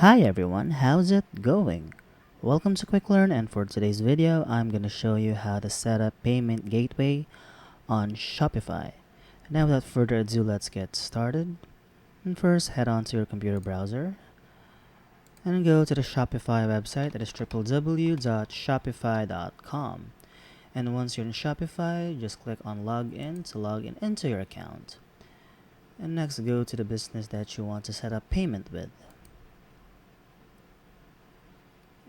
Hi everyone, how's it going? Welcome to Quick Learn, and for today's video, I'm going to show you how to set up payment gateway on Shopify. Now without further ado, let's get started. And first, head on to your computer browser and go to the Shopify website, that is www.shopify.com. And once you're in Shopify, just click on login to log in into your account. And next, go to the business that you want to set up payment with.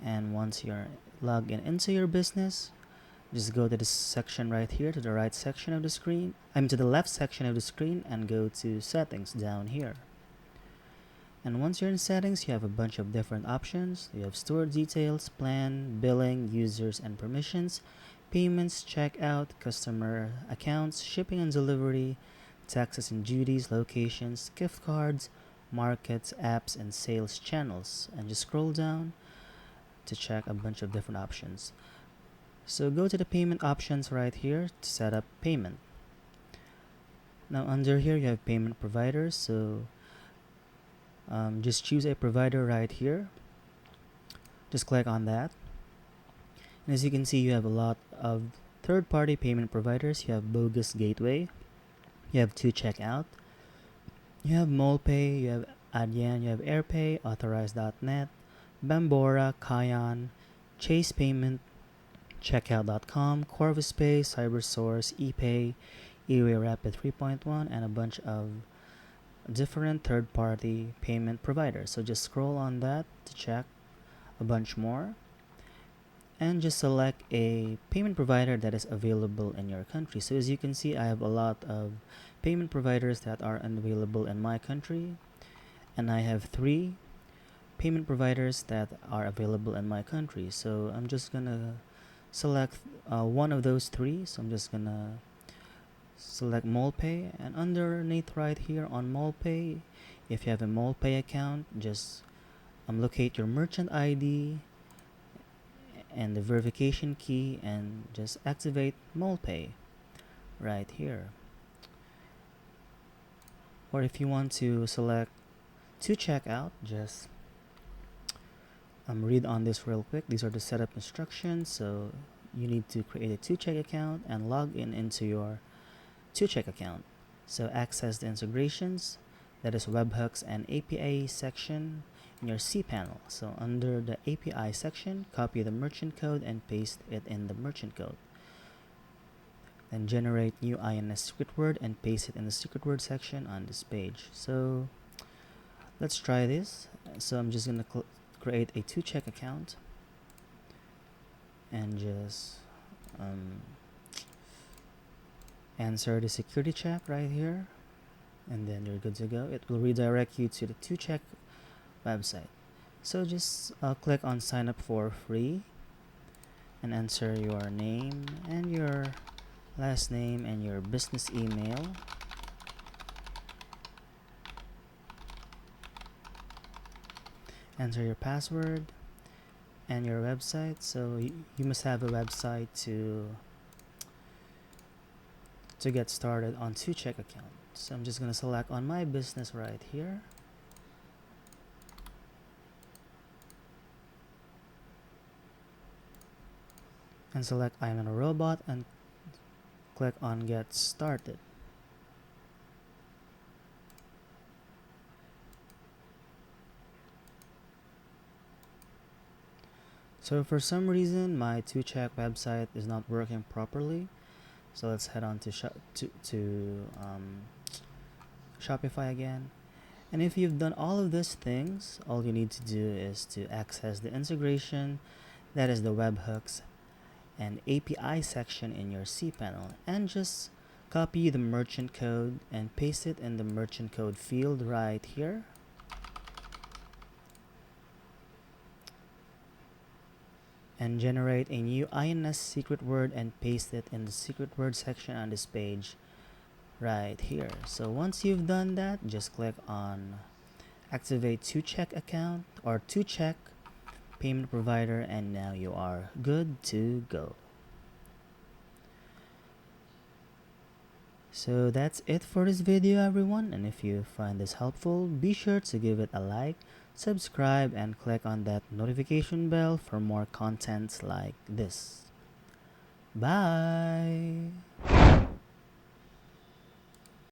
And once you're logged in into your business, just go to this section right here, to the right section of the screen. To the left section of the screen, and go to settings down here. And once you're in settings, you have a bunch of different options. You have store details, plan, billing, users and permissions, payments, checkout, customer accounts, shipping and delivery, taxes and duties, locations, gift cards, markets, apps, and sales channels. And just scroll down to check a bunch of different options. So go to the payment options right here to set up payment. Now under here you have payment providers, so just choose a provider right here. Just click on that. And as you can see, you have a lot of third-party payment providers. You have Bogus Gateway, you have 2Checkout, you have MolePay, you have Adyen, you have AirPay, Authorize.net, Bambora, Kayan, Chase Payment, Checkout.com, Corvus Pay, CyberSource, ePay, eWay Rapid 3.1, and a bunch of different third-party payment providers. So just scroll on that to check a bunch more, and just select a payment provider that is available in your country. So as you can see, I have a lot of payment providers that are unavailable in my country, and I have 3 payment providers that are available in my country. So I'm just gonna select one of those 3. So I'm just gonna select MolePay, and underneath right here on MolePay, if you have a MolePay account, just locate your merchant ID and the verification key, and just activate MolePay right here. Or if you want to select 2Checkout, just read on this real quick. These are the setup instructions. So you need to create a 2Check account and log in into your 2Check account. So access the integrations, that is webhooks and API section in your cPanel. So under the API section, copy the merchant code and paste it in the merchant code. Then generate new INS secret word and paste it in the secret word section on this page. So let's try this. So I'm just gonna create a 2Check account and just answer the security check right here, and then you're good to go. It will redirect you to the 2Check website. So just click on sign up for free and enter your name and your last name and your business email. Enter your password and your website. So you must have a website to get started on 2Check account. So I'm just going to select on my business right here. And select I am a robot and click on get started. So for some reason my 2Check website is not working properly. So let's head on to Shopify again. And if you've done all of these things, all you need to do is to access the integration, that is the webhooks and API section in your cPanel, and just copy the merchant code and paste it in the merchant code field right here. And generate a new INS secret word and paste it in the secret word section on this page right here. So once you've done that, just click on activate 2Check account or 2Check payment provider, and now you are good to go. So that's it for this video, everyone, and if you find this helpful, be sure to give it a like, subscribe, and click on that notification bell for more contents like this. Bye!